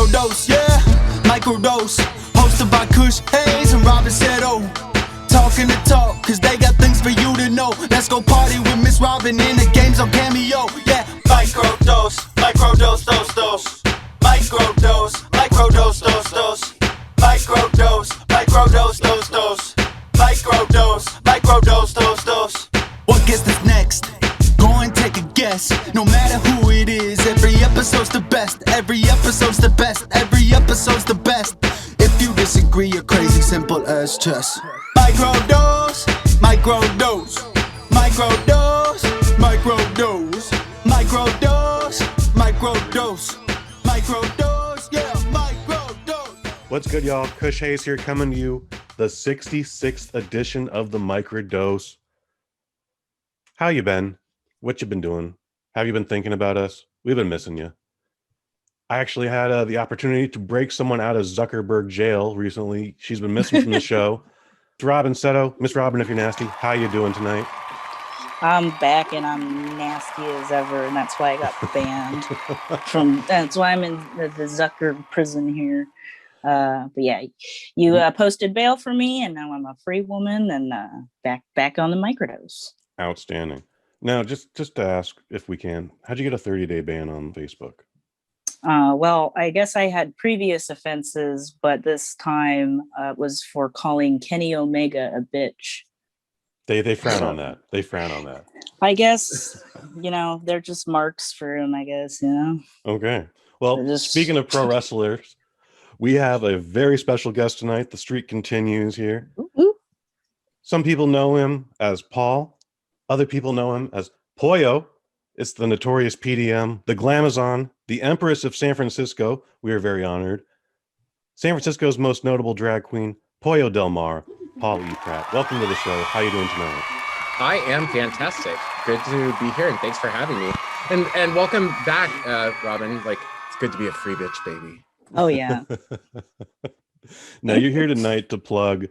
Microdose, yeah, Microdose. Hosted by Kush Hayes and Robyn Setos. Talking the talk, cause they got things for you to know. Let's go party with Miss Robyn in the games on Cameo. Yeah, Microdose, Microdose, dose, dose. Microdose, Microdose, dose, dose. Microdose, Microdose, dose, dose. Microdose, Microdose, dose, dose. What gets this next? Go and take a guess. No matter who it is, every episode's the best. Every episode's the best. Every episode's the best. If you disagree, you're crazy, simple as chess. Microdose, microdose, microdose, microdose, microdose, microdose, microdose, yeah, microdose. What's good, y'all? Kush Hayes here, coming to you, the 66th edition of the Microdose. How you been? What you been doing? Have you been thinking about us? We've been missing you. I actually had the opportunity to break someone out of Zuckerberg jail recently. She's been missing from the show. It's Robyn Setos. Miss Robyn, if you're nasty, how you doing tonight? I'm back and I'm nasty as ever, and that's why I got banned from. That's why I'm in the Zucker prison here. But yeah, you posted bail for me, and now I'm a free woman and back on the Microdose. Outstanding. Now, just to ask if we can, how'd you get a 30-day ban on Facebook? Well, I guess I had previous offenses, but this time was for calling Kenny Omega a bitch. They frown on that. They frown on that. I guess, they're just marks for him, I guess, Okay. Well, speaking of pro wrestlers, we have a very special guest tonight. The streak continues here. Ooh. Some people know him as Paul. Other people know him as Pollo. It's the notorious PDM, the Glamazon, the Empress of San Francisco. We are very honored. San Francisco's most notable drag queen, Pollo Del Mar, Paul E. Pratt. Welcome to the show. How are you doing tonight? I am fantastic. Good to be here, and thanks for having me. And welcome back, Robyn. Like, it's good to be a free bitch, baby. Oh, yeah. Now, you're here tonight to plug.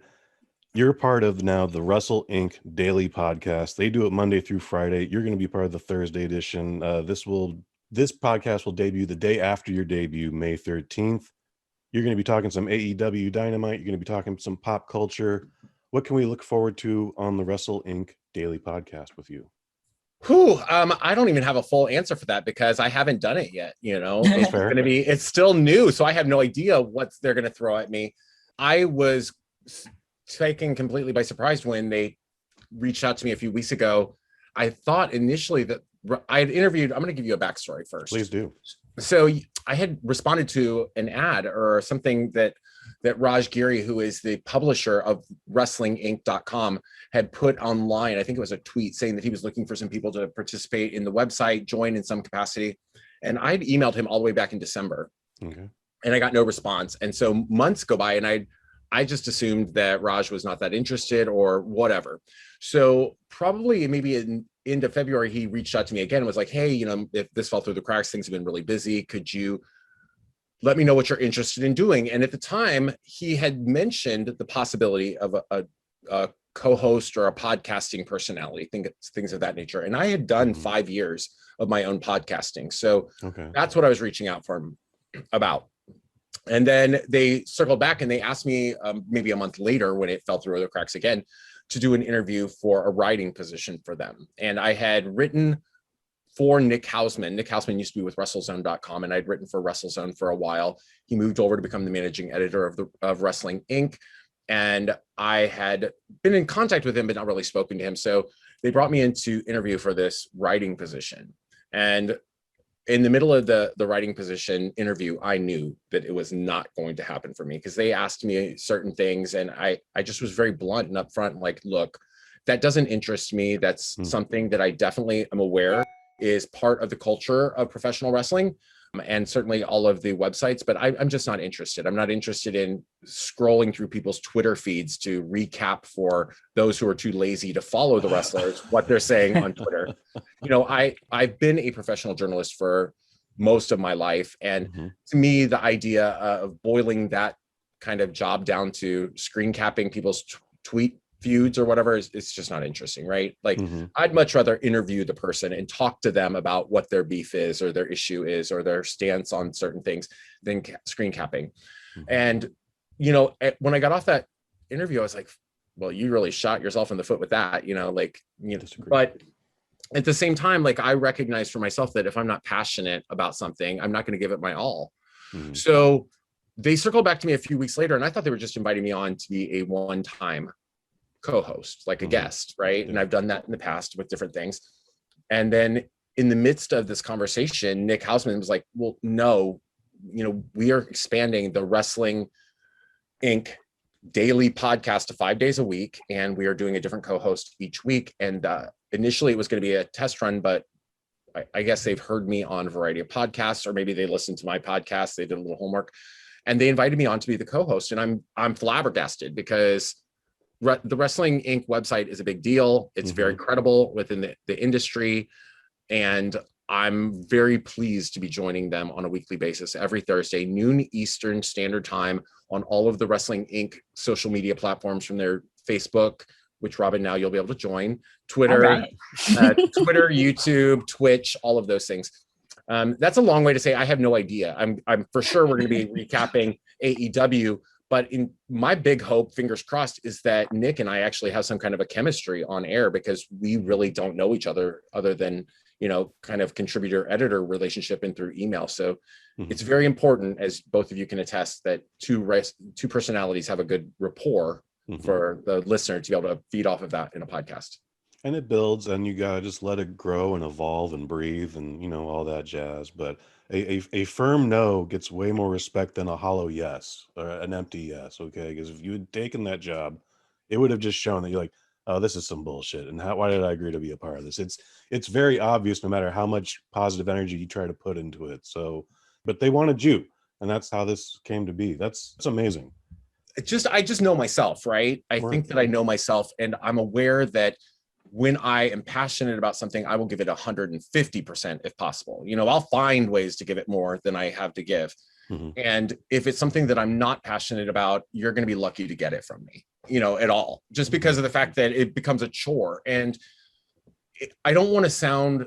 You're part of now the Wrestle Inc. daily podcast. They do it Monday through Friday. You're going to be part of the Thursday edition. This podcast will debut the day after your debut, May 13th. You're going to be talking some AEW Dynamite. You're going to be talking some pop culture. What can we look forward to on the Wrestle Inc. daily podcast with you? I don't even have a full answer for that because I haven't done it yet. It's still new, so I have no idea what they're going to throw at me. I was taken completely by surprise when they reached out to me a few weeks ago. I thought initially that I had interviewed. I'm going to give you a backstory first. Please do. So I had responded to an ad or something that Raj Giri, who is the publisher of WrestlingInc.com, had put online. I think it was a tweet saying that he was looking for some people to participate in the website, join in some capacity. And I'd emailed him all the way back in December. Okay. And I got no response. And so months go by, and I just assumed that Raj was not that interested or whatever. So probably maybe into February, he reached out to me again and was like, hey, if this fell through the cracks, things have been really busy. Could you let me know what you're interested in doing? And at the time, he had mentioned the possibility of a co-host or a podcasting personality, things of that nature. And I had done 5 years of my own podcasting. So That's what I was reaching out for him about. And then they circled back and they asked me maybe a month later when it fell through the cracks again to do an interview for a writing position for them. And I had written for Nick Hausman. Nick Hausman used to be with WrestleZone.com, and I'd written for WrestleZone for a while. He moved over to become the managing editor of Wrestling Inc. And I had been in contact with him, but not really spoken to him. So they brought me in to interview for this writing position. And in the middle of the writing position interview, I knew that it was not going to happen for me because they asked me certain things. And I just was very blunt and upfront, like, look, that doesn't interest me. That's something that I definitely am aware is part of the culture of professional wrestling and certainly all of the websites, but I'm just not interested. I'm not interested in scrolling through people's Twitter feeds to recap for those who are too lazy to follow the wrestlers, what they're saying on Twitter. I've been a professional journalist for most of my life. And to me, the idea of boiling that kind of job down to screen capping people's tweet feuds or whatever, it's just not interesting, right? Like Mhm. I'd much rather interview the person and talk to them about what their beef is or their issue is or their stance on certain things than screen capping. Mhm. And, when I got off that interview, I was like, well, you really shot yourself in the foot with that, Disagree. but at the same time, like I recognize for myself that if I'm not passionate about something, I'm not going to give it my all. Mhm. So they circled back to me a few weeks later, and I thought they were just inviting me on to be a one-time co-host, like a Mhm. guest, right? Yeah. And I've done that in the past with different things. And then in the midst of this conversation, Nick Hausman was like, well, no, we are expanding the Wrestling Inc. daily podcast to 5 days a week, and we are doing a different co-host each week. And initially it was going to be a test run, but I guess they've heard me on a variety of podcasts, or maybe they listened to my podcast, they did a little homework, and they invited me on to be the co-host. And I'm flabbergasted because the Wrestling Inc. website is a big deal. It's very credible within the industry, and I'm very pleased to be joining them on a weekly basis every Thursday, noon Eastern Standard Time, on all of the Wrestling Inc. social media platforms, from their Facebook, which Robyn, now you'll be able to join, Twitter, Right. Twitter, YouTube, Twitch, all of those things. That's a long way to say I have no idea. I'm for sure we're going to be recapping AEW, but in my big hope, fingers crossed, is that Nick and I actually have some kind of a chemistry on air, because we really don't know each other than kind of contributor editor relationship and through email. So it's very important, as both of you can attest, that two personalities have a good rapport for the listener to be able to feed off of that in a podcast. And it builds, and you gotta just let it grow and evolve and breathe and all that jazz. But a firm no gets way more respect than a hollow yes or an empty yes. Okay, because if you had taken that job, it would have just shown that you're like, oh, this is some bullshit, and why did I agree to be a part of this? It's very obvious, no matter how much positive energy you try to put into it. So, but they wanted you, and that's how this came to be. That's amazing. I just know myself, right? I think that I know myself, and I'm aware that when I am passionate about something, I will give it 150% if possible. I'll find ways to give it more than I have to give. And if it's something that I'm not passionate about, you're going to be lucky to get it from me, at all, just because of the fact that it becomes a chore. And I don't want to sound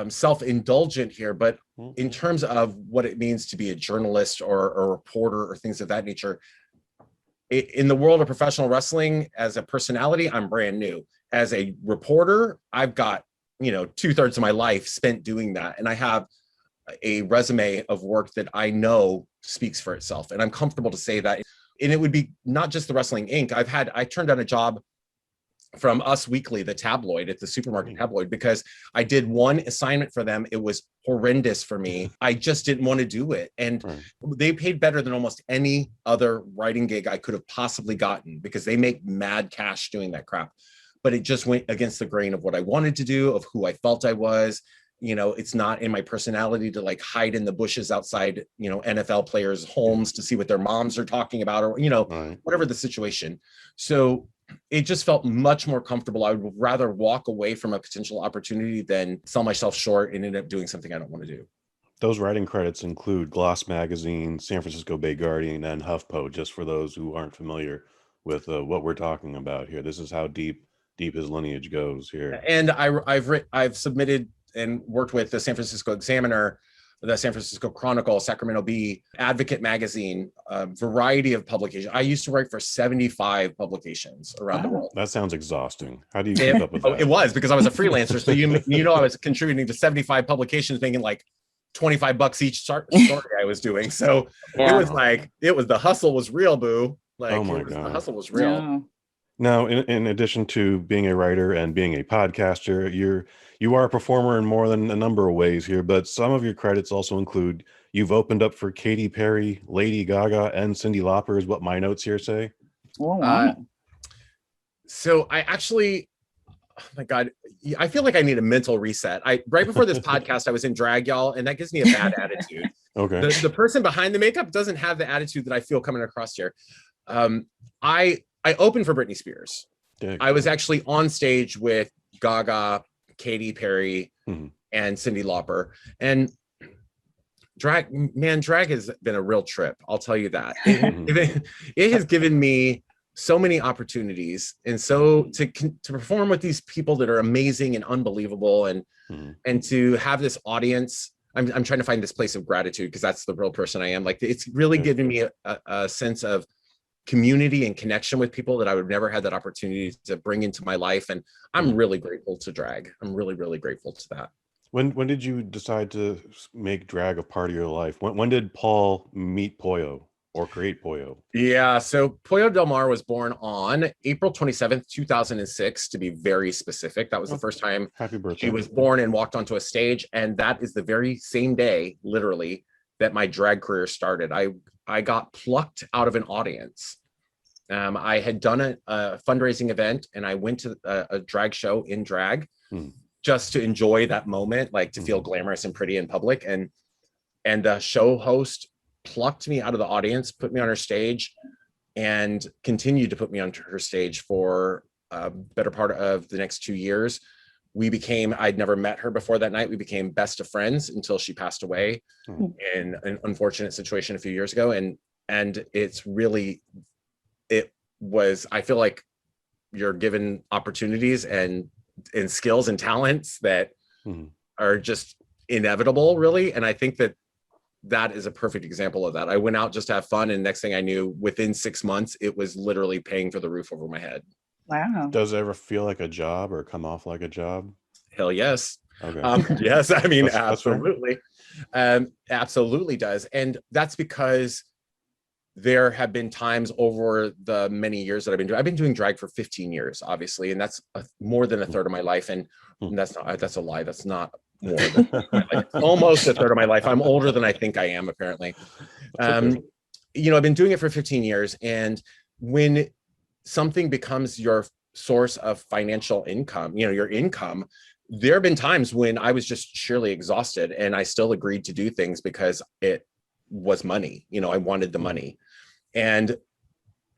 self-indulgent here, but in terms of what it means to be a journalist or a reporter or things of that nature, in the world of professional wrestling, as a personality, I'm brand new. As a reporter, I've got, 2/3 of my life spent doing that. And I have a resume of work that I know speaks for itself. And I'm comfortable to say that. And it would be not just the Wrestling Inc. I turned down a job from Us Weekly, the tabloid, at the supermarket tabloid, because I did one assignment for them. It was horrendous for me. I just didn't want to do it. And they paid better than almost any other writing gig I could have possibly gotten, because they make mad cash doing that crap. But it just went against the grain of what I wanted to do, of who I felt I was. It's not in my personality to like hide in the bushes outside, NFL players' homes to see what their moms are talking about, or, whatever the situation. So it just felt much more comfortable. I would rather walk away from a potential opportunity than sell myself short and end up doing something I don't want to do. Those writing credits include Gloss Magazine, San Francisco Bay Guardian, and HuffPo, just for those who aren't familiar with what we're talking about here. This is how deep his lineage goes here. And I've submitted and worked with the San Francisco Examiner, the San Francisco Chronicle, Sacramento Bee, Advocate Magazine, a variety of publications. I used to write for 75 publications around the world. That sounds exhausting. How do you keep up with that? It was, because I was a freelancer. So I was contributing to 75 publications, making like $25 each story I was doing. So it was the hustle was real, boo. Like, oh my God. The hustle was real. Yeah. Now, in addition to being a writer and being a podcaster, you are a performer in more than a number of ways here, but some of your credits also include you've opened up for Katy Perry, Lady Gaga, and Cyndi Lauper, is what my notes here say. Oh, wow. So I actually, oh my God, I feel like I need a mental reset. Right before this podcast, I was in drag, y'all, and that gives me a bad attitude. Okay. The person behind the makeup doesn't have the attitude that I feel coming across here. I opened for Britney Spears. I was actually on stage with Gaga, Katy Perry, and Cyndi Lauper. And drag has been a real trip. I'll tell you that. It has given me so many opportunities, and so to perform with these people that are amazing and unbelievable, and to have this audience. I'm trying to find this place of gratitude, because that's the real person I am. Like, it's really given me a sense of community and connection with people that I would never had that opportunity to bring into my life. And I'm really grateful to drag. I'm really, really grateful to that. When did you decide to make drag a part of your life? When did Paul meet Pollo or create Pollo? Yeah, so Pollo Del Mar was born on April 27th, 2006, to be very specific. That was the first time Happy birthday. she was born and walked onto a stage. And that is the very same day, literally, that my drag career started. I got plucked out of an audience. I had done a fundraising event, and I went to a drag show in drag just to enjoy that moment, like to feel glamorous and pretty in public. And the show host plucked me out of the audience, put me on her stage, and continued to put me on her stage for a better part of the next 2 years. I'd never met her before that night. We became best of friends until she passed away in an unfortunate situation a few years ago. And it's really, I feel like you're given opportunities and skills and talents that are just inevitable, really. And I think that is a perfect example of that. I went out just to have fun, and next thing I knew, within 6 months, it was literally paying for the roof over my head. Wow. Does it ever feel like a job or come off like a job? Hell yes. Okay. Yes, I mean, That's fair. absolutely. Absolutely does. And that's because there have been times over the many years that I've been doing drag for 15 years, obviously, and that's more than a third of my life. And that's a lie. That's not more than my life. Almost a third of my life. I'm older than I think I am, apparently. Okay. I've been doing it for 15 years. And when something becomes your source of financial income, your income, there have been times when I was just sheerly exhausted, and I still agreed to do things because it was money. I wanted the money. And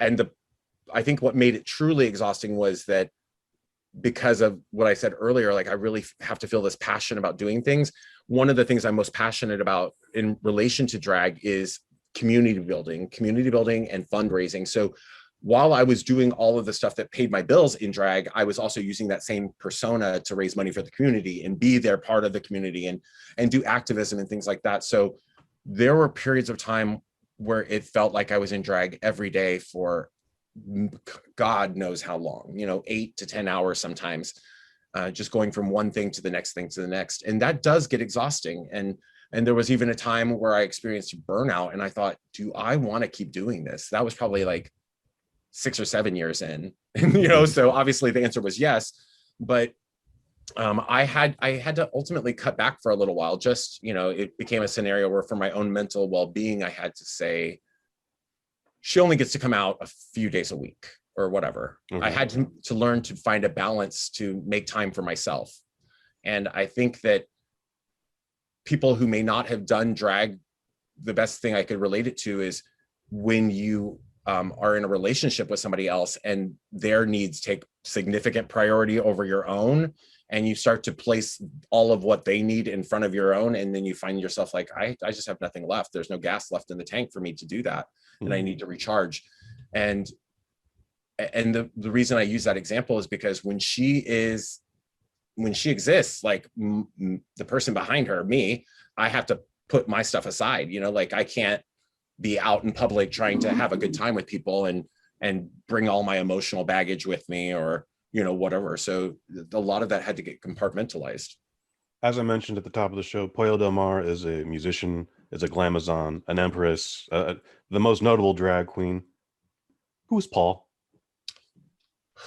I think what made it truly exhausting was that, because of what I said earlier, like, I really have to feel this passion about doing things. One of the things I'm most passionate about in relation to drag is community building and fundraising. So while I was doing all of the stuff that paid my bills in drag, I was also using that same persona to raise money for the community and be there part of the community and do activism and things like that. So there were periods of time where it felt like I was in drag every day for God knows how long, 8 to 10 hours sometimes, just going from one thing to the next thing to the next. And that does get exhausting. And there was even a time where I experienced burnout, and I thought, do I want to keep doing this? That was probably like 6 or 7 years in, so obviously the answer was yes. But I had to ultimately cut back for a little while. Just, it became a scenario where, for my own mental well-being, I had to say, she only gets to come out a few days a week or whatever. I had to learn to find a balance to make time for myself. And I think that people who may not have done drag, the best thing I could relate it to is when you are in a relationship with somebody else and their needs take significant priority over your own, and you start to place all of what they need in front of your own, and then you find yourself like, I just have nothing left. There's no gas left in the tank for me to do that, and I need to recharge. And the reason I use that example is because when she exists, like the person behind her, me, I have to put my stuff aside. Like, I can't be out in public trying to have a good time with people and bring all my emotional baggage with me, or whatever. So a lot of that had to get compartmentalized. As I mentioned at the top of the show, Pollo Del Mar is a musician, is a glamazon, an empress, the most notable drag queen. Who's Paul?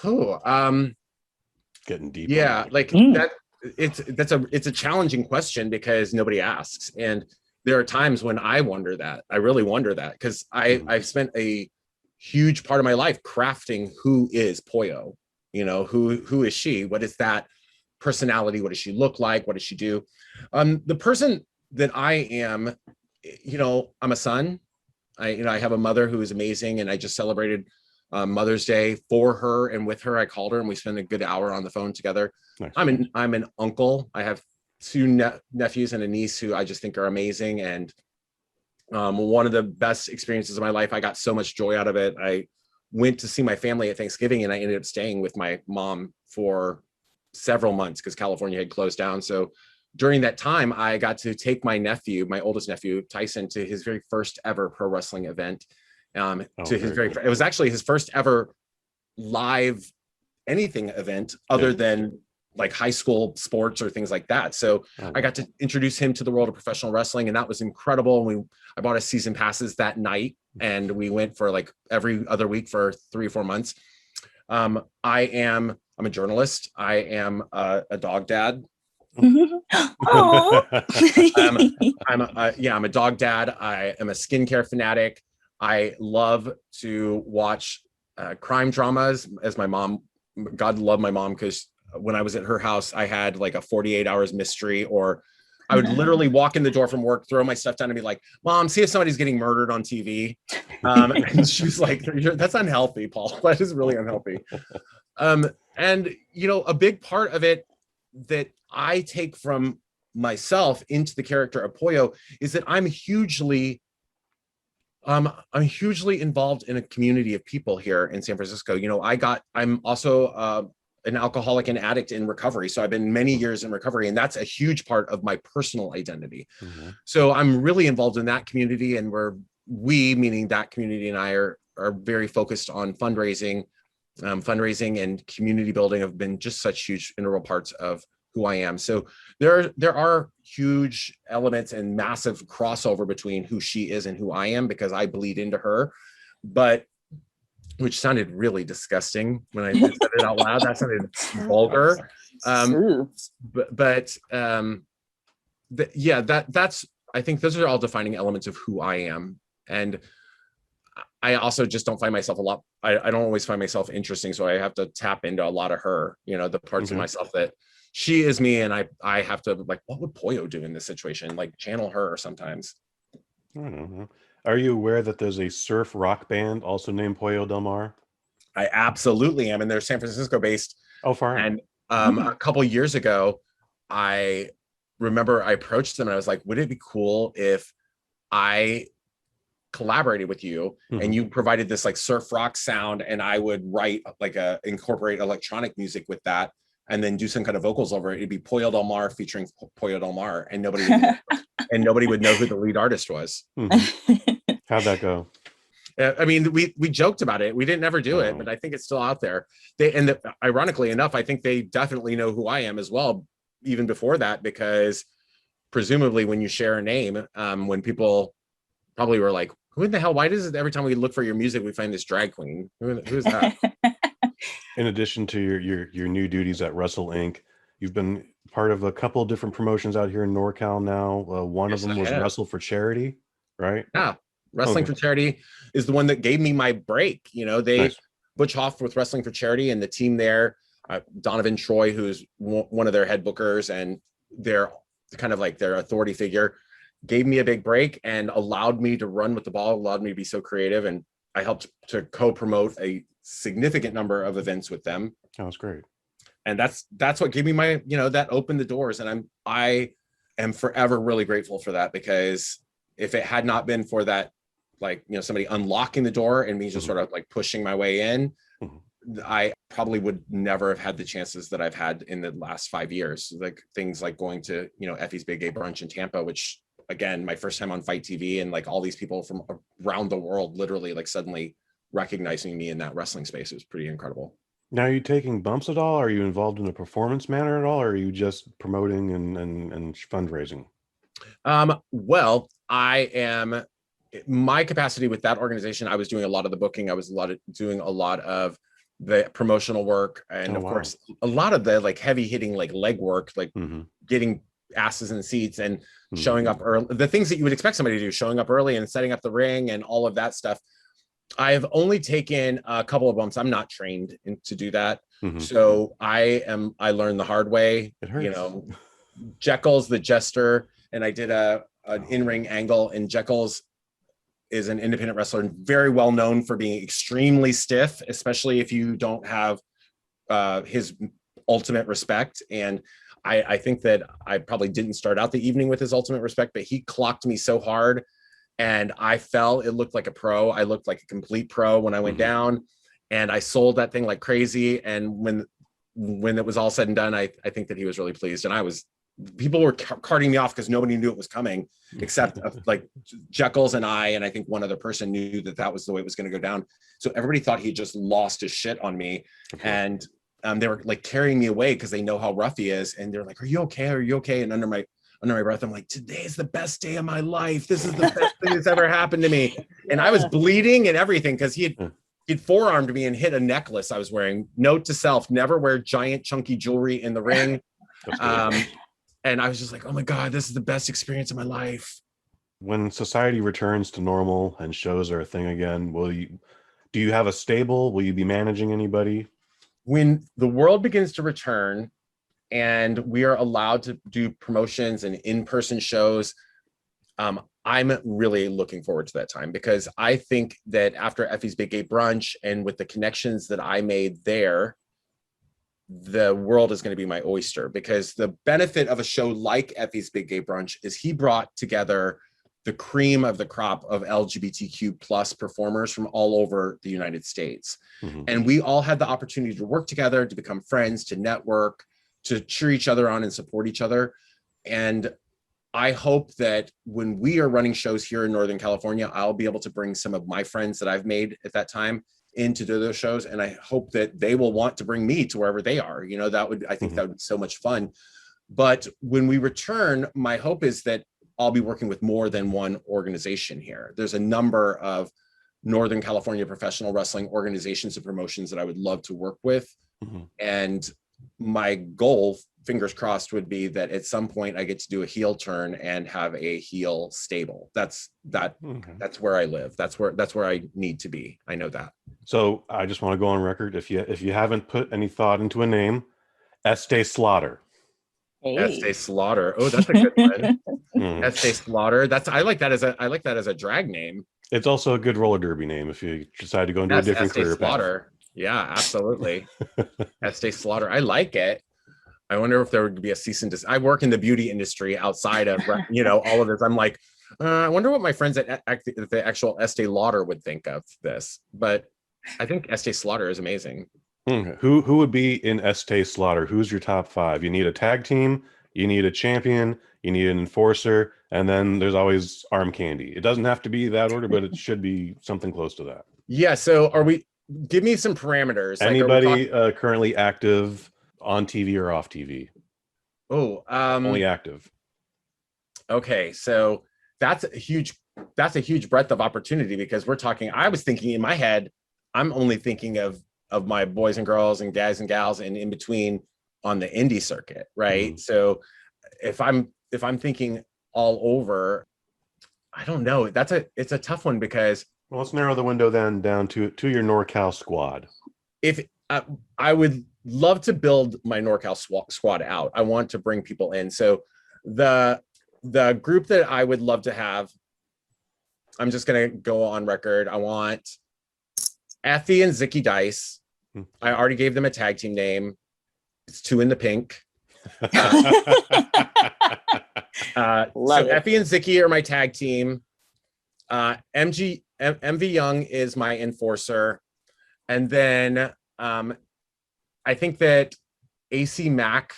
Getting deep. Yeah, like that. It's a challenging question because nobody asks, and there are times when I wonder that. I really wonder that, because I've spent a huge part of my life crafting who is Pollo. Who is she? What is that personality? What does she look like? What does she do? The person that I am, I'm a son. I have a mother who is amazing, and I just celebrated Mother's Day for her and with her. I called her and we spent a good hour on the phone together. Nice. I'm an uncle. I have 2 nephews and a niece who I just think are amazing, and one of the best experiences of my life. I got so much joy out of it. went to see my family at Thanksgiving, and I ended up staying with my mom for several months because California had closed down. So during that time, I got to take my nephew, my oldest nephew, Tyson, to his very first ever pro wrestling event. It was actually his first ever live anything event other than like high school sports or things like that. So I got to introduce him to the world of professional wrestling, and that was incredible. I bought a season passes that night, and we went for like every other week for 3 or 4 months. I'm a journalist. I am a dog dad. Oh. I'm a dog dad. I am a skincare fanatic. I love to watch crime dramas, as my mom, God love my mom, because when I was at her house, I had like a 48 hours mystery, or I would literally walk in the door from work, throw my stuff down and be like, Mom, see if somebody's getting murdered on TV. And she's like, that's unhealthy, Paul. That is really unhealthy. And, you know, a big part of it that I take from myself into the character of Pollo is that I'm hugely involved in a community of people here in San Francisco. You know, I'm also an alcoholic and addict in recovery. So I've been many years in recovery, and that's a huge part of my personal identity. So I'm really involved in that community, and meaning that community and I are very focused on fundraising and community building have been just such huge integral parts of who I am. So there are huge elements and massive crossover between who she is and who I am, because I bleed into her, which sounded really disgusting when I said it out loud. That sounded vulgar. That's I think those are all defining elements of who I am. And I also just don't find myself I don't always find myself interesting. So I have to tap into a lot of her, you know, the parts of myself that she is me. And I have to, like, what would Pollo do in this situation? Like, channel her sometimes. I don't know. Are you aware that there's a surf rock band also named Pollo Del Mar? I absolutely am. And they're San Francisco based. Oh, far. And a couple years ago, I remember I approached them and I was like, would it be cool if I collaborated with you and you provided this like surf rock sound, and I would write like incorporate electronic music with that and then do some kind of vocals over it. It'd be Pollo Del Mar featuring Pollo Del Mar, and nobody would know who the lead artist was. How'd that go? I mean, we joked about it. We didn't ever do it, but I think it's still out there. Ironically enough, I think they definitely know who I am as well, even before that, because presumably when you share a name, when people probably were like, who in the hell, why does it every time we look for your music, we find this drag queen? Who's that? In addition to your new duties at Wrestle Inc., you've been part of a couple of different promotions out here in NorCal now. One of them was Wrestle for Charity, right? Yeah. Wrestling for Charity is the one that gave me my break. You know, they Butch Hoff with Wrestling for Charity, and the team there, Donovan Troy, who's one of their head bookers, and they're kind of like their authority figure, gave me a big break and allowed me to run with the ball, allowed me to be so creative. And I helped to co-promote a significant number of events with them. That was great. And that's what gave me my, you know, that opened the doors. And I am forever really grateful for that, because if it had not been for that, like, you know, somebody unlocking the door and me just sort of like pushing my way in, I probably would never have had the chances that I've had in the last 5 years. Like things like going to, you know, Effie's Big Gay Brunch in Tampa, which again, my first time on Fight TV, and like all these people from around the world literally like suddenly recognizing me in that wrestling space. It was pretty incredible. Now, are you taking bumps at all? Are you involved in a performance manner at all? Or are you just promoting and fundraising? Well, I am, my capacity with that organization, I was doing a lot of the booking. I was doing a lot of the promotional work. And of course, a lot of the like heavy hitting, like leg work, like getting asses in seats and showing up early, the things that you would expect somebody to do, showing up early and setting up the ring and all of that stuff. I've only taken a couple of bumps. I'm not trained to do that. So I learned the hard way. You know, Jekyll's the jester, and I did an in-ring angle, and Jekyll's is an independent wrestler and very well known for being extremely stiff, especially if you don't have his ultimate respect. And I think that I probably didn't start out the evening with his ultimate respect, but he clocked me so hard and I fell. It looked like a pro. I looked like a complete pro when I went down. and I sold that thing like crazy. And when it was all said and done, I think that he was really pleased. And people were carting me off because nobody knew it was coming except like Jekyll's and I think one other person knew that was the way it was going to go down. So everybody thought he just lost his shit on me. Okay. And they were like carrying me away because they know how rough he is. And they're like, are you okay? Are you okay? And under my breath, I'm like, today is the best day of my life. This is the best thing that's ever happened to me. And I was bleeding and everything because he'd forearmed me and hit a necklace I was wearing. Note to self, never wear giant chunky jewelry in the ring. And I was just like, oh my God, this is the best experience of my life. When society returns to normal and shows are a thing again, do you have a stable? Will you be managing anybody? When the world begins to return and we are allowed to do promotions and in-person shows, I'm really looking forward to that time, because I think that after Effie's Big Gay Brunch and with the connections that I made there, the world is going to be my oyster. Because the benefit of a show like Effie's Big Gay Brunch is he brought together the cream of the crop of LGBTQ plus performers from all over the United States. Mm-hmm. And we all had the opportunity to work together, to become friends, to network, to cheer each other on and support each other. And I hope that when we are running shows here in Northern California, I'll be able to bring some of my friends that I've made at that time in to do those shows. And I hope that they will want to bring me to wherever they are. You know, I think that would be so much fun. But when we return, my hope is that I'll be working with more than one organization here. There's a number of Northern California professional wrestling organizations and promotions that I would love to work with. Mm-hmm. And my goal, fingers crossed, would be that at some point I get to do a heel turn and have a heel stable. That's where I live. That's where I need to be. I know that. So I just want to go on record. If you haven't put any thought into a name, Estee Slaughter. Hey. Estee Slaughter. Oh, that's a good one. Estee Slaughter. I like that as a drag name. It's also a good roller derby name if you decide to go into a different career path. Yeah, absolutely. Estee Slaughter. I like it. I wonder if there would be a cease and desist. I work in the beauty industry outside of, all of this. I'm like, I wonder what my friends at the actual Estee Lauder would think of this. But I think Estee Slaughter is amazing. Who would be in Estee Slaughter? Who's your top 5? You need a tag team, you need a champion, you need an enforcer, and then there's always arm candy. It doesn't have to be that order, but it should be something close to that. Yeah. So give me some parameters. Anybody currently active on TV or off TV? Oh, only active. Okay. So that's a huge breadth of opportunity, because I was thinking in my head, I'm only thinking of my boys and girls and guys and gals and in between on the indie circuit. Right. Mm-hmm. So if I'm thinking all over, I don't know. It's a tough one, because well, let's narrow the window then down to your NorCal squad. If I would love to build my NorCal squad out. I want to bring people in. So the group that I would love to have, I'm just going to go on record. I want Effie and Zicky Dice. I already gave them a tag team name. It's 2 in the Pink. So Effie and Zicky are my tag team. MV Young is my enforcer. And then I think that AC Mac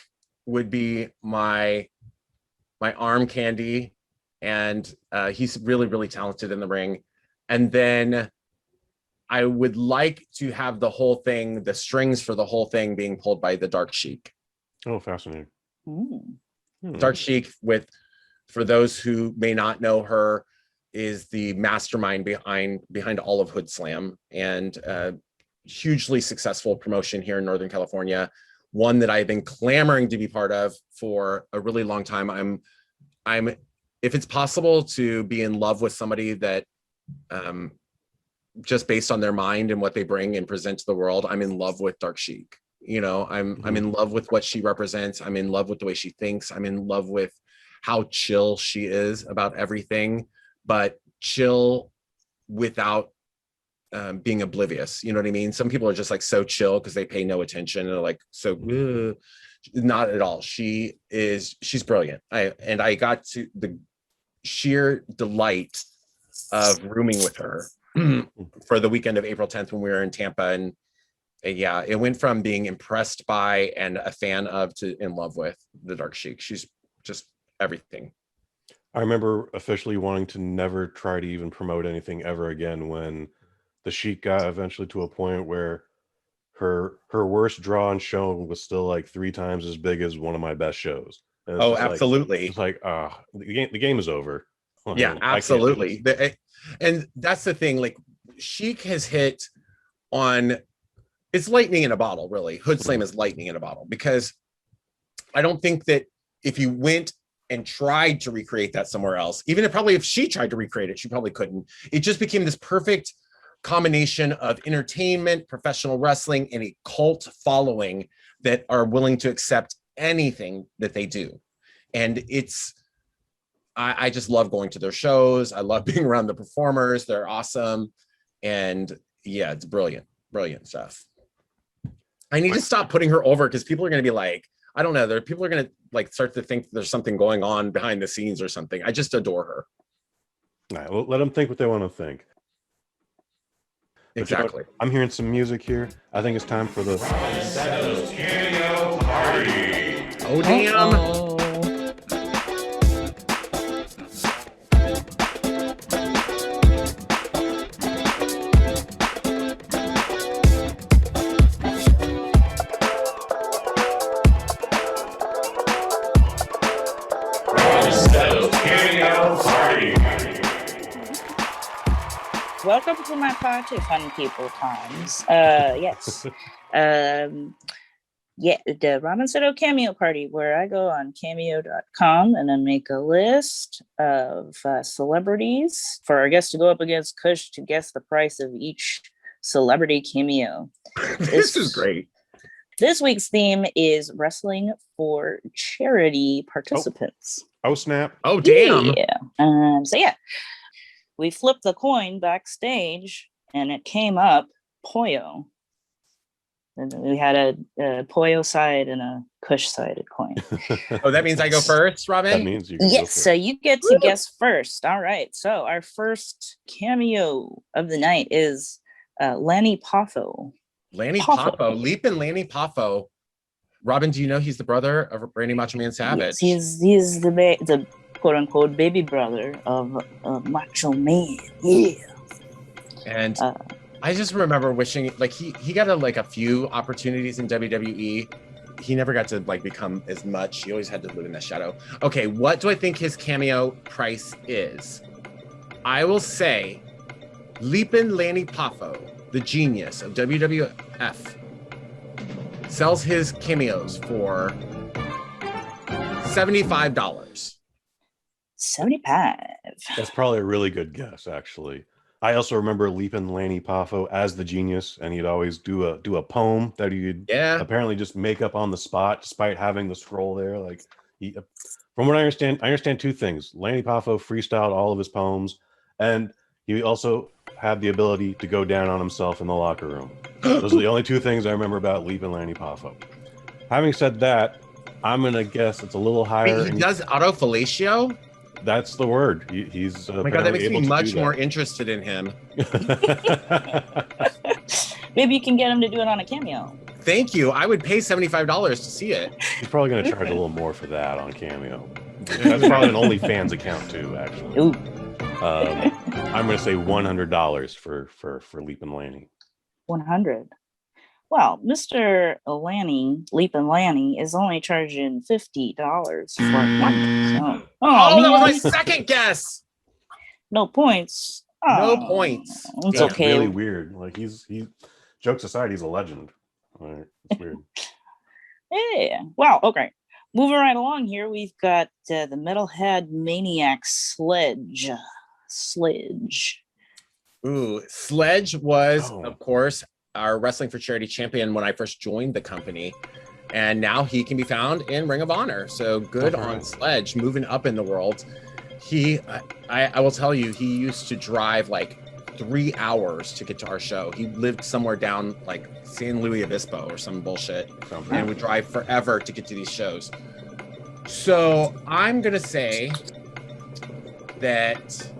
would be my arm candy. And he's really, really talented in the ring. And then I would like to have the whole thing, the strings for the whole thing being pulled by the Dark Sheik. Oh, fascinating. Dark Sheik, for those who may not know her, is the mastermind behind all of Hood Slam, and hugely successful promotion here in Northern California. One that I've been clamoring to be part of for a really long time. I'm if it's possible to be in love with somebody that just based on their mind and what they bring and present to the world, I'm in love with Dark Sheik. I'm in love with what she represents. I'm in love with the way she thinks. I'm in love with how chill she is about everything, but chill without being oblivious. You know what I mean? Some people are just like so chill because they pay no attention and are like, so not at all. She's brilliant. I got to the sheer delight of rooming with her for the weekend of April 10th when we were in Tampa. And yeah, it went from being impressed by and a fan of to in love with the Dark Sheik. She's just everything. I remember officially wanting to never try to even promote anything ever again when the Sheik got eventually to a point where her worst draw and show was still like 3 times as big as one of my best shows. Oh, absolutely. It's like the game is over. Yeah, absolutely. And that's the thing, like Sheik has hit on, it's lightning in a bottle, really. Hood Slam is lightning in a bottle, because I don't think that if you went and tried to recreate that somewhere else, even if she tried to recreate it, she probably couldn't. It just became this perfect combination of entertainment, professional wrestling, and a cult following that are willing to accept anything that they do. And I just love going to their shows. I love being around the performers. They're awesome. And yeah, it's brilliant stuff. I need to stop putting her over, because people are going to be like, I don't know, people are going to like start to think there's something going on behind the scenes or something. I just adore her. All right, well, let them think what they want to think. Exactly. I'm hearing some music here. I think it's time for the Setos Cameo Party. Oh, damn. Uh-oh. Setos Cameo Party. Welcome to my party, fun people times. Yes. Yeah, the Robyn Setos Cameo Party, where I go on cameo.com and then make a list of celebrities for our guests to go up against Kush to guess the price of each celebrity cameo. This is great. This week's theme is wrestling for charity participants. Oh snap. Oh, damn. Yeah. So yeah, we flipped the coin backstage and it came up Pollo. And we had a Pollo side and a Kush sided coin. Oh, that means I go first, Robyn? That means you can go Yes, first. so you get to guess first. All right. So our first cameo of the night is Lanny Poffo. Lanny Poffo. Poffo. Leapin' Lanny Poffo. Robyn, do you know he's the brother of Randy Macho Man Savage? Yes, he's the quote unquote baby brother of Macho Man. Yeah. And I just remember wishing, like, he got a few opportunities in WWE. He never got to like become as much. He always had to live in the shadow. Okay, what do I think his cameo price is? I will say Leapin' Lanny Poffo, the genius of WWF, sells his cameos for $75. 75. That's probably a really good guess, actually. I also remember Leapin' Lanny Poffo as the genius, and he'd always do a poem that he'd apparently just make up on the spot, despite having the scroll there. Like, from what I understand 2 things. Lanny Poffo freestyled all of his poems, and he also had the ability to go down on himself in the locker room. Those are the only 2 things I remember about Leapin' Lanny Poffo. Having said that, I'm gonna guess it's a little higher. Wait, he does autofellatio? That's the word. He's oh my god, that makes me much more interested in him. Maybe you can get him to do it on a cameo. Thank you. I would pay $75 to see it. He's probably going to charge a little more for that on Cameo. That's probably an OnlyFans account too, actually. Ooh. I'm going to say $100 for Leapin' Lanny. 100. Well, Mr. Leapin' Lanny is only charging $50 for one. So, Oh, that was my man. second guess. No points. No Oh, points. It's That's okay. really weird. Like he jokes aside, he's a legend. It's weird. Yeah. Well, okay. Moving right along here, we've got the Metalhead Maniac Sledge. Ooh, Sledge was, Oh. of course, our Wrestling for Charity champion when I first joined the company. And now he can be found in Ring of Honor. So good on Sledge, moving up in the world. I will tell you, he used to drive like 3 hours to get to our show. He lived somewhere down like San Luis Obispo or some bullshit, and would drive forever to get to these shows. So I'm gonna say that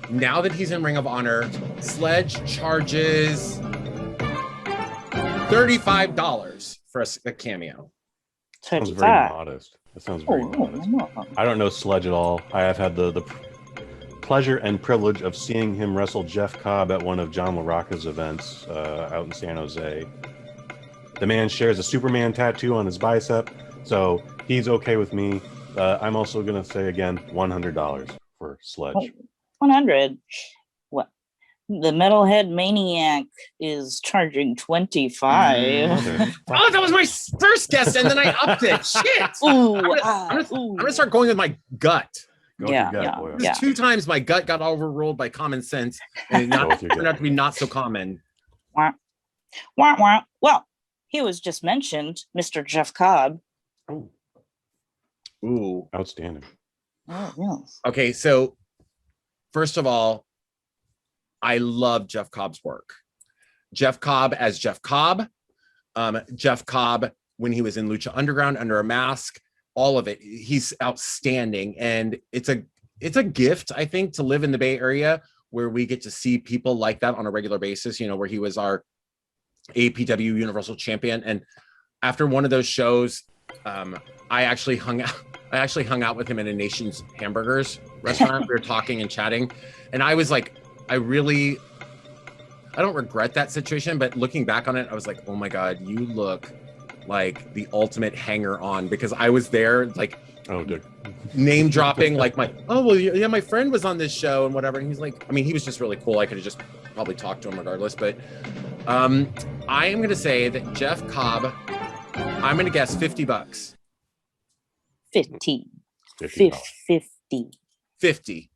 now that he's in Ring of Honor, Sledge charges $35 for a cameo. Sounds very modest. That sounds very modest. I don't know Sledge at all. I have had the pleasure and privilege of seeing him wrestle Jeff Cobb at one of John LaRocca's events out in San Jose. The man shares a Superman tattoo on his bicep, so he's okay with me. I'm also going to say again, $100 for Sledge. 100. What? The Metalhead Maniac is charging 25. Oh, that was my first guess, and then I upped it. Shit. Ooh, I'm gonna start going with my gut. Yeah. 2 times my gut got overruled by common sense, and it turned out to be not so common. Wah, wah, wah. Well, he was just mentioned, Mr. Jeff Cobb. Ooh. Outstanding. Oh, yes. Okay, so first of all, I love Jeff Cobb's work. Jeff Cobb as Jeff Cobb. Jeff Cobb when he was in Lucha Underground under a mask. All of it. He's outstanding. And it's a gift, I think, to live in the Bay Area where we get to see people like that on a regular basis, you know, where he was our APW Universal Champion. And after one of those shows, I actually hung out with him in a Nation's Hamburgers restaurant. We were talking and chatting, and I was like, I don't regret that situation, but looking back on it, I was like, oh my God, you look like the ultimate hanger on, because I was there, like, oh, dude, name dropping, like my friend was on this show and whatever. And he's like, I mean, he was just really cool. I could have just probably talked to him regardless, but I am going to say that Jeff Cobb, I'm going to guess $50. 50. 50. 50. 50. 50.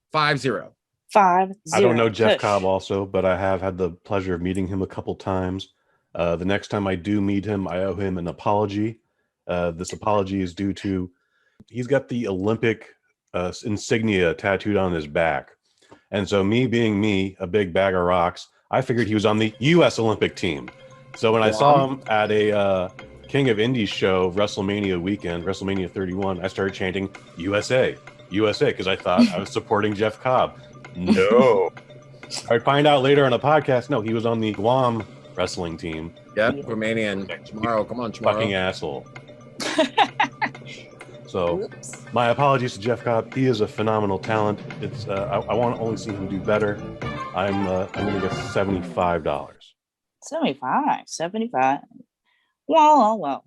I don't know Jeff Cobb also, but I have had the pleasure of meeting him a couple times. The next time I do meet him, I owe him an apology. This apology is due to he's got the Olympic insignia tattooed on his back. And so me being me, a big bag of rocks, I figured he was on the U.S. Olympic team. So when I saw him at a King of Indies show, WrestleMania weekend, WrestleMania 31, I started chanting USA, USA, because I thought I was supporting Jeff Cobb. No. I find out later on a podcast, no, he was on the Guam wrestling team. Yep, Romanian. Tomorrow, come on, tomorrow. Fucking asshole. So, my apologies to Jeff Cobb. He is a phenomenal talent. It's I want to only see him do better. I'm going to guess $75. 75. Well.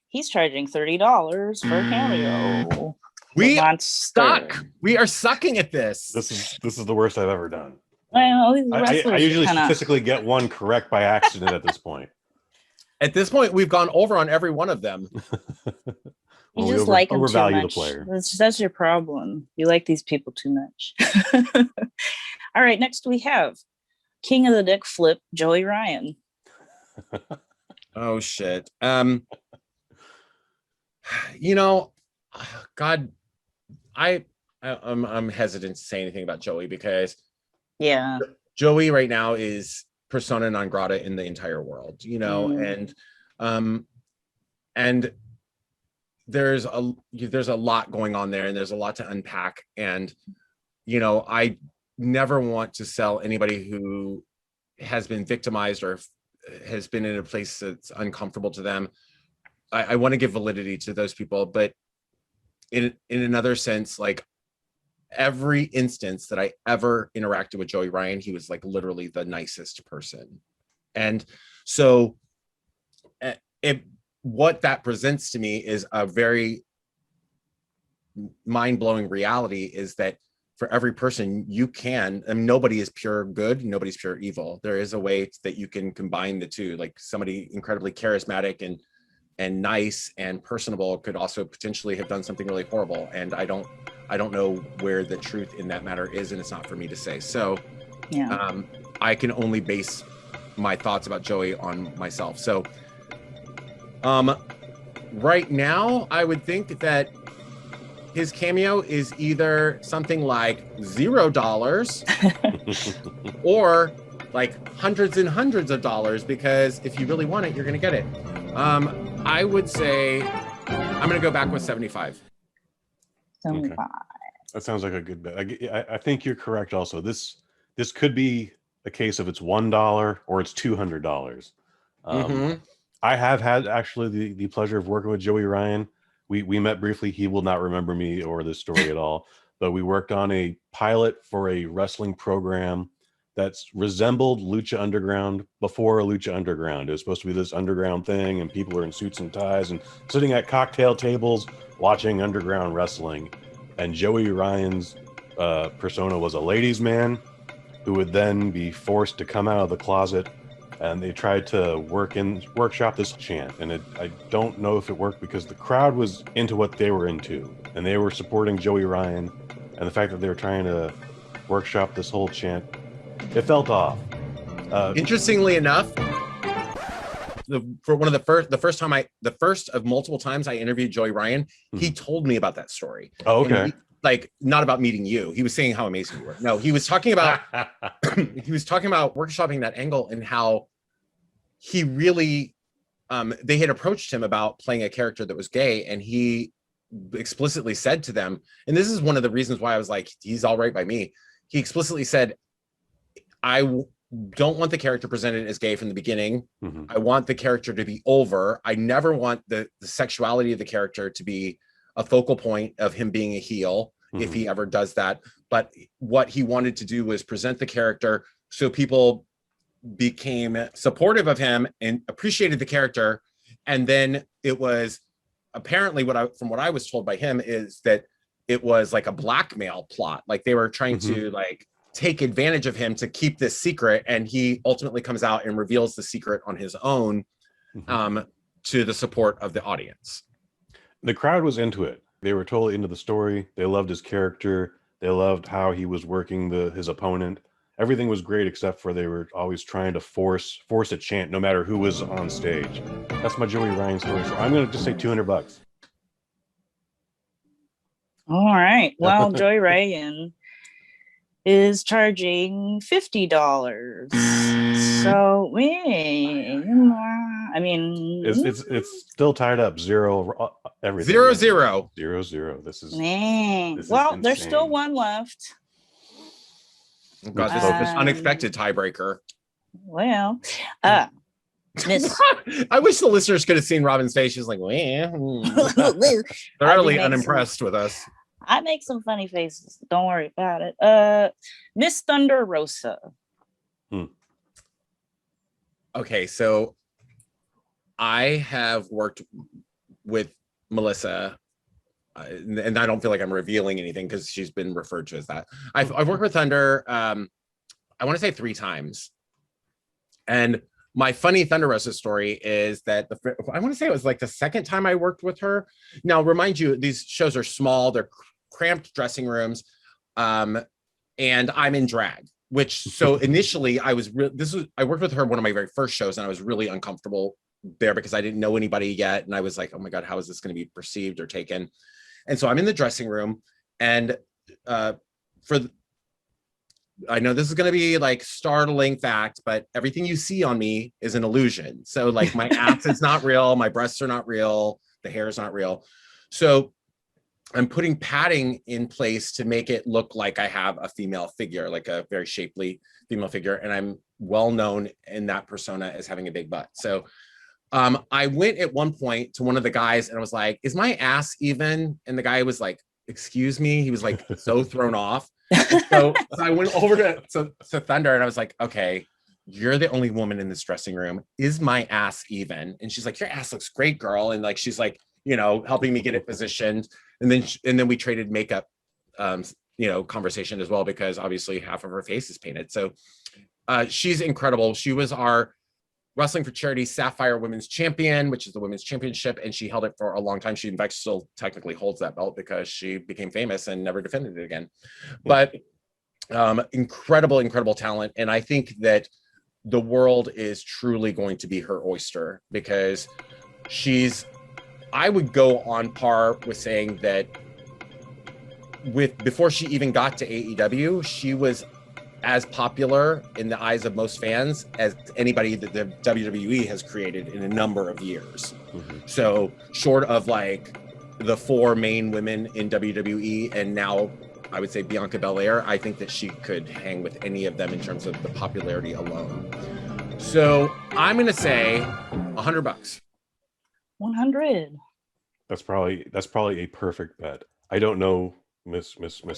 He's charging $30 for a cameo. We are stuck. We are sucking at this. This is the worst I've ever done. Well, I usually statistically get one correct by accident at this point. At this point, we've gone over on every one of them. You just like them too overvalue much. The player. That's your problem. You like these people too much. All right, next we have King of the Dick Flip, Joey Ryan. Oh shit. You know, God, I'm hesitant to say anything about Joey because Joey right now is persona non grata in the entire world, you know, and there's a lot going on there and there's a lot to unpack. And, you know, I never want to sell anybody who has been victimized or has been in a place that's uncomfortable to them. I want to give validity to those people, but in another sense, like every instance that I ever interacted with Joey Ryan, he was like literally the nicest person. And so what that presents to me is a very mind-blowing reality, is that for every person you can, and nobody is pure good, nobody's pure evil. There is a way that you can combine the two. Like somebody incredibly charismatic and nice and personable could also potentially have done something really horrible. And I don't know where the truth in that matter is, and it's not for me to say. So I can only base my thoughts about Joey on myself. So right now, I would think that his cameo is either something like $0 or like hundreds and hundreds of dollars, because if you really want it, you're going to get it. I would say I'm going to go back with 75. 75. That sounds like a good bet. I think you're correct also. This could be a case of it's $1 or it's $200. I have had actually the pleasure of working with Joey Ryan. We met briefly. He will not remember me or this story at all, but we worked on a pilot for a wrestling program that's resembled Lucha Underground before Lucha Underground. It was supposed to be this underground thing, and people are in suits and ties and sitting at cocktail tables watching underground wrestling. And Joey Ryan's persona was a ladies' man who would then be forced to come out of the closet, and they tried to workshop this chant. And I don't know if it worked because the crowd was into what they were into, and they were supporting Joey Ryan, and the fact that they were trying to workshop this whole chant, it felt off. Interestingly enough, for one of the first of multiple times I interviewed Joey Ryan, he told me about that story. Oh, okay. He, like, not about meeting you. He was saying how amazing you were. No, he was talking about workshopping that angle and how he really they had approached him about playing a character that was gay, and he explicitly said to them, and this is one of the reasons why I was like, he's all right by me. He explicitly said, I don't want the character presented as gay from the beginning. I want the character to be over. I never want the sexuality of the character to be a focal point of him being a heel, if he ever does that. But what he wanted to do was present the character so people became supportive of him and appreciated the character. And then it was apparently from what I was told by him is that it was like a blackmail plot. Like they were trying to like take advantage of him to keep this secret, and he ultimately comes out and reveals the secret on his own to the support of the audience. The crowd was into it. They were totally into the story. They loved his character. They loved how he was working his opponent. Everything was great except for they were always trying to force a chant no matter who was on stage. That's my Joey Ryan story. So I'm going to just say $200. All right. Well, Joey Ryan is charging $50. So, I mean, it's still tied up 0 everything. 0-0. 0-0. This is well, there's still one left. God, this unexpected tiebreaker. Well, Miss. I wish the listeners could have seen Robyn's face. She's like, thoroughly unimpressed with us. I make some funny faces. Don't worry about it. Miss Thunder Rosa. Okay, so I have worked with Melissa, and I don't feel like I'm revealing anything because she's been referred to as that. I've worked with Thunder, I want to say 3 times. And my funny Thunder Rosa story is that I want to say it was like the second time I worked with her. Now, remind you, these shows are small. They're cramped dressing rooms, and I'm in drag. So initially I worked with her one of my very first shows, and I was really uncomfortable there because I didn't know anybody yet, and I was like, oh my God, how is this going to be perceived or taken? And so I'm in the dressing room, and I know this is going to be like startling fact, but everything you see on me is an illusion. So like my ass is not real, my breasts are not real, the hair is not real. So I'm putting padding in place to make it look like I have a female figure, like a very shapely female figure. And I'm well known in that persona as having a big butt. So I went at one point to one of the guys and I was like, is my ass even? And the guy was like, excuse me. He was like so thrown off. So I went over to Thunder and I was like, okay, you're the only woman in this dressing room. Is my ass even? And she's like, your ass looks great, girl. And like, she's like, helping me get it positioned. And then we traded makeup, conversation as well, because obviously half of her face is painted. So she's incredible. She was our Wrestling for Charity Sapphire Women's Champion, which is the women's championship. And she held it for a long time. She in fact still technically holds that belt because she became famous and never defended it again. But incredible talent. And I think that the world is truly going to be her oyster, because I would go on par with saying that before she even got to AEW, she was as popular in the eyes of most fans as anybody that the WWE has created in a number of years. So short of like the 4 main women in WWE and now I would say Bianca Belair. I think that she could hang with any of them in terms of the popularity alone. So I'm going to say $100. 100. That's probably a perfect bet. I don't know Miss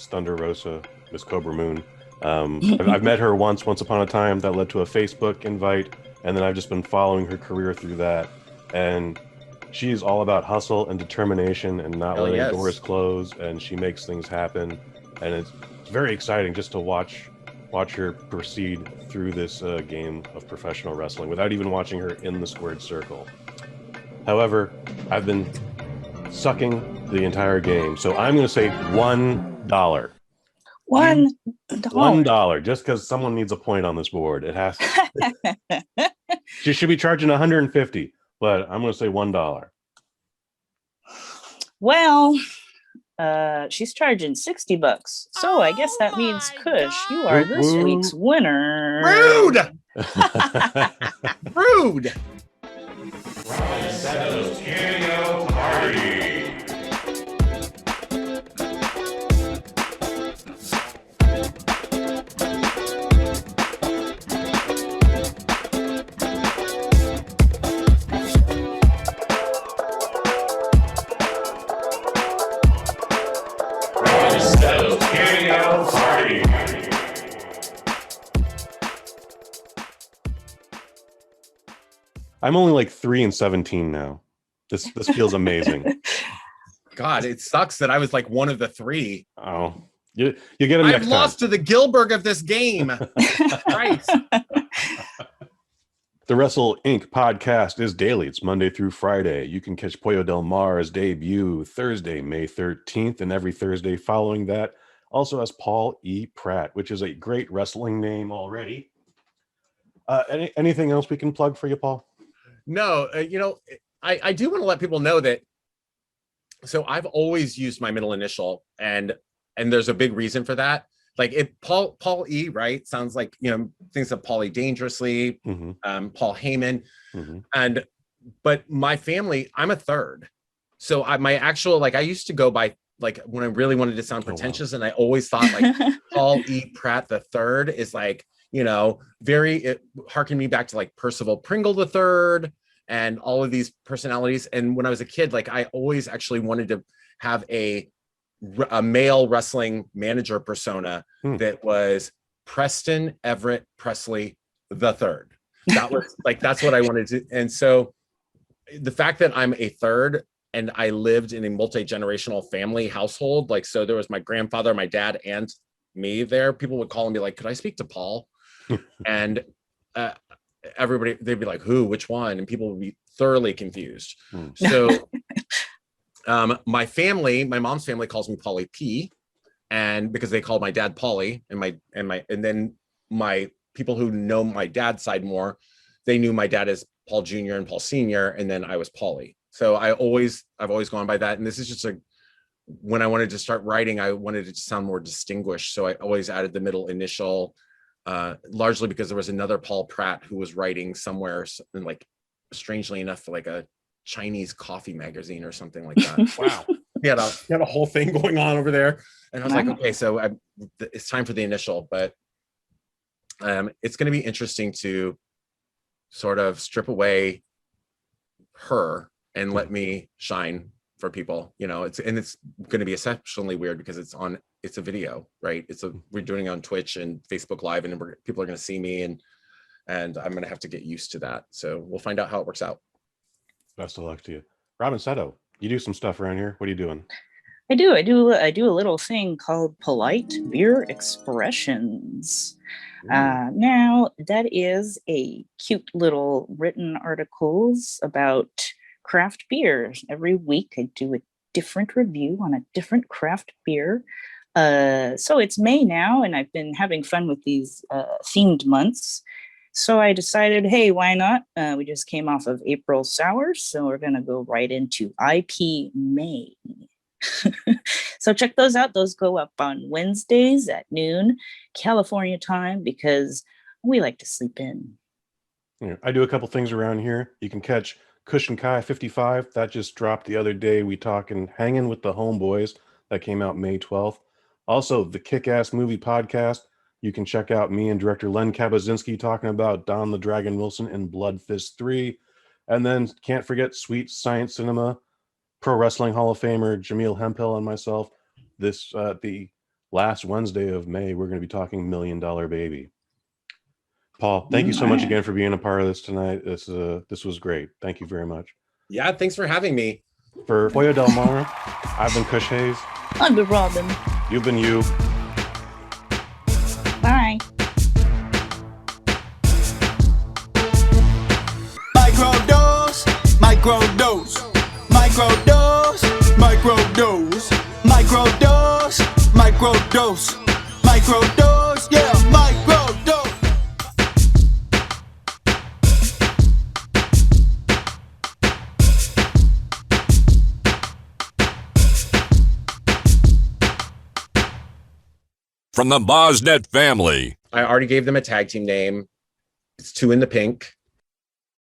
Thunder Rosa, Miss Cobra Moon. I've met her once upon a time. That led to a Facebook invite, and then I've just been following her career through that. And she's all about hustle and determination and not letting doors close, and she makes things happen. And it's very exciting just to watch her proceed through this game of professional wrestling without even watching her in the squared circle. However, I've been sucking the entire game, so I'm going to say $1. $1. $1, just because someone needs a point on this board. It has to. She should be charging $150, but I'm going to say $1. Well, she's charging $60. So I guess that means Kush, you are this week's winner. Rude! Rude! Robyn Setos Mystery Party. Robyn Setos Mystery Party. I'm only like 3-17 now. This feels amazing. God, it sucks that I was like one of the three. Oh, you get him I've next lost time. to the Gilbert of this game. Christ. The Wrestle Inc. podcast is daily. It's Monday through Friday. You can catch Pollo Del Mar's debut Thursday, May 13th, and every Thursday following that. Also as Paul E. Pratt, which is a great wrestling name already. Anything else we can plug for you, Paul? No, I do want to let people know that. So I've always used my middle initial, and there's a big reason for that. Like Paul E, right? Sounds like, things of Paulie Dangerously, Paul Heyman. But my family, I'm a third. So I used to go by, like, when I really wanted to sound pretentious, and I always thought like Paul E. Pratt the third is like, it harkened me back to like Percival Pringle the third and all of these personalities. And when I was a kid, like, I always actually wanted to have a male wrestling manager persona that was Preston Everett Presley the third. That was like, that's what I wanted to. And so the fact that I'm a third and I lived in a multi-generational family household, like, so there was my grandfather, my dad, and me there, people would call and be like, could I speak to Paul? And everybody, they'd be like, who, which one? And people would be thoroughly confused. So my mom's family calls me Paulie P, and because they called my dad Paulie, and then my people who know my dad's side more, they knew my dad as Paul Jr. and Paul Sr., and then I was Paulie. So I've always gone by that. And this is just when I wanted to start writing, I wanted it to sound more distinguished. So I always added the middle initial, largely because there was another Paul Pratt who was writing somewhere, and like, strangely enough, for like a Chinese coffee magazine or something like that. Wow. He had a whole thing going on over there. And I was like, okay, so it's time for the initial, but it's going to be interesting to sort of strip away her and let me shine for people. It's going to be exceptionally weird because it's a video, right? We're doing it on Twitch and Facebook Live, and people are going to see me, and I'm going to have to get used to that. So we'll find out how it works out. Best of luck to you. Robyn Setos, you do some stuff around here. What are you doing? I do a little thing called Polite Beer Expressions. Now that is a cute little written articles about craft beers. Every week I do a different review on a different craft beer. So it's May now, and I've been having fun with these themed months. So I decided, hey, why not? We just came off of April Sours, so we're going to go right into IP May. So check those out. Those go up on Wednesdays at noon, California time, because we like to sleep in. Yeah, I do a couple things around here. You can catch Kush and Kai 55. That just dropped the other day. We talking Hanging with the Homeboys. That came out May 12th. Also, the Kick-Ass Movie Podcast. You can check out me and director Len Kabaczynski talking about Don the Dragon Wilson and Blood Fist 3. And then can't forget Sweet Science Cinema, Pro Wrestling Hall of Famer Jameel Hemphill and myself. This the last Wednesday of May, we're going to be talking $1 Million Baby. Paul, thank you so much again for being a part of this tonight. This was great. Thank you very much. Yeah, thanks for having me. For Pollo Del Mar, I've been Kush Hayes. I've been Robyn. You've been you. Bye. Microdose, microdose, microdose, microdose, microdose, microdose, microdose, yeah, microdose. From the BosNet family. I already gave them a tag team name. It's Two in the Pink.